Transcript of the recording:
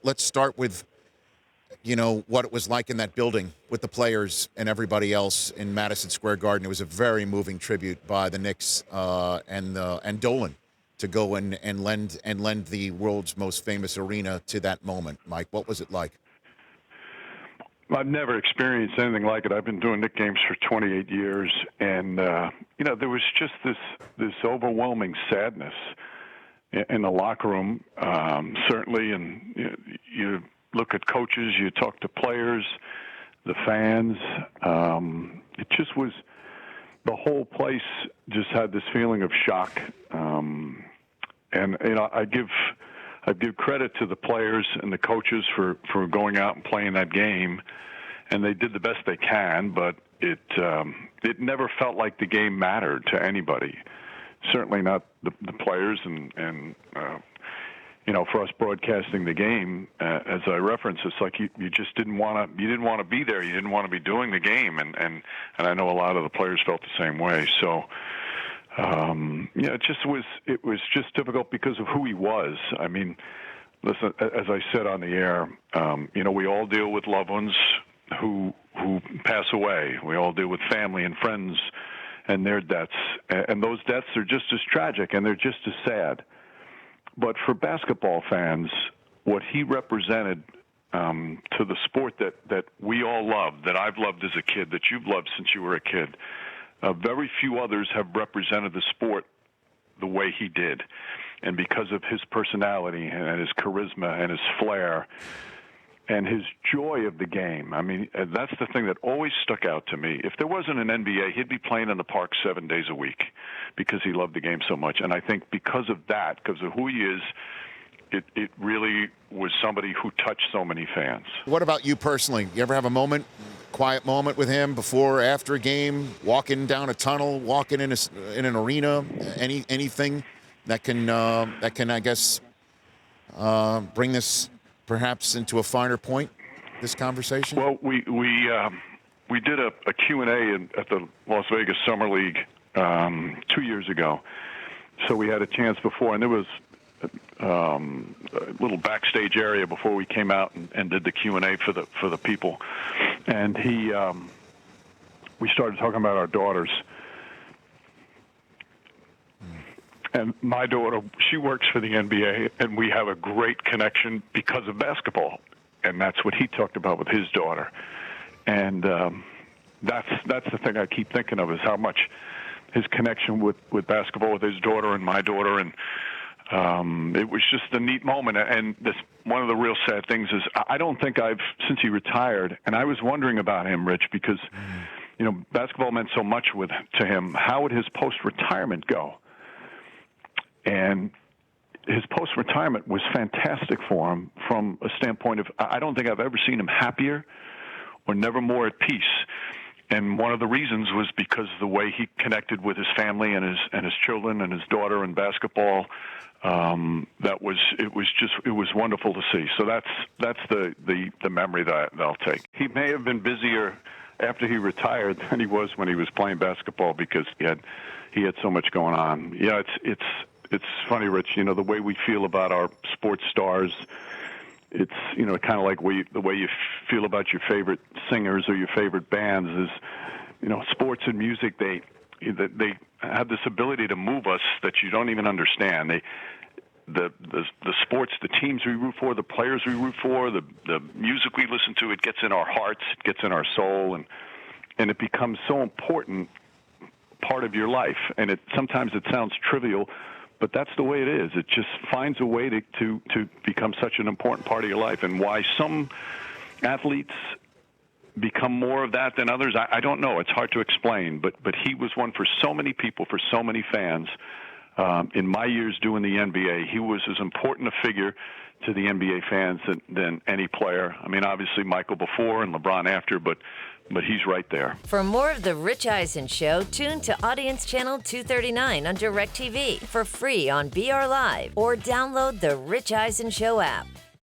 let's start with, what it was like in that building with the players and everybody else in Madison Square Garden. It was a very moving tribute by the Knicks and Dolan to go and lend the world's most famous arena to that moment. Mike, what was it like? I've never experienced anything like it. I've been doing Knick games for 28 years, and there was just this overwhelming sadness in the locker room, certainly, and you look at coaches, you talk to players, the fans. It just was, the whole place just had this feeling of shock. And I give credit to the players and the coaches for going out and playing that game, and they did the best they can. But it never felt like the game mattered to anybody. Certainly not the players, and for us broadcasting the game, as I referenced, it's like you just didn't want to be there. You didn't want to be doing the game, and I know a lot of the players felt the same way. So. It was just difficult because of who he was. I mean, listen, as I said on the air, we all deal with loved ones who pass away. We all deal with family and friends and their deaths, and those deaths are just as tragic and they're just as sad. But for basketball fans, what he represented to the sport that we all loved, that I've loved as a kid, that you've loved since you were a kid. Very few others have represented the sport the way he did. And because of his personality and his charisma and his flair and his joy of the game, I mean, that's the thing that always stuck out to me. If there wasn't an NBA, he'd be playing in the park 7 days a week because he loved the game so much. And I think because of that, because of who he is, it really was somebody who touched so many fans. What about you personally? You ever have a quiet moment with him before or after a game, walking down a tunnel, walking in an arena, anything that can I guess bring this perhaps into a finer point, this conversation? Well, we did a Q&A at the Las Vegas Summer League 2 years ago, so we had a chance before, and there was a little backstage area before we came out and did the Q&A for the people, and we started talking about our daughters. And my daughter, she works for the NBA, and we have a great connection because of basketball, and that's what he talked about with his daughter. And that's the thing I keep thinking of, is how much his connection with basketball with his daughter and my daughter, and it was just a neat moment. And one of the real sad things is I don't think since he retired, and I was wondering about him, Rich, because basketball meant so much to him. How would his post-retirement go? And his post-retirement was fantastic for him from a standpoint of, I don't think I've ever seen him happier or never more at peace. And one of the reasons was because of the way he connected with his family and his children and his daughter in basketball. It was wonderful to see. So that's the memory that I'll take. He may have been busier after he retired than he was when he was playing basketball because he had so much going on. Yeah, it's funny, Rich. The way we feel about our sports stars, it's kind of like the way you feel about your favorite singers or your favorite bands is, sports and music. They have this ability to move us that you don't even understand. The sports, the teams we root for, the players we root for, the music we listen to, it gets in our hearts, it gets in our soul, and it becomes so important part of your life. And sometimes it sounds trivial, but that's the way it is. It just finds a way to become such an important part of your life. And why some athletes become more of that than others, I don't know. It's hard to explain. But he was one for so many people, for so many fans. In my years doing the NBA, he was as important a figure to the NBA fans than any player. I mean, obviously Michael before and LeBron after, but he's right there. For more of The Rich Eisen Show, tune to Audience Channel 239 on DirecTV for free on BR Live or download the Rich Eisen Show app.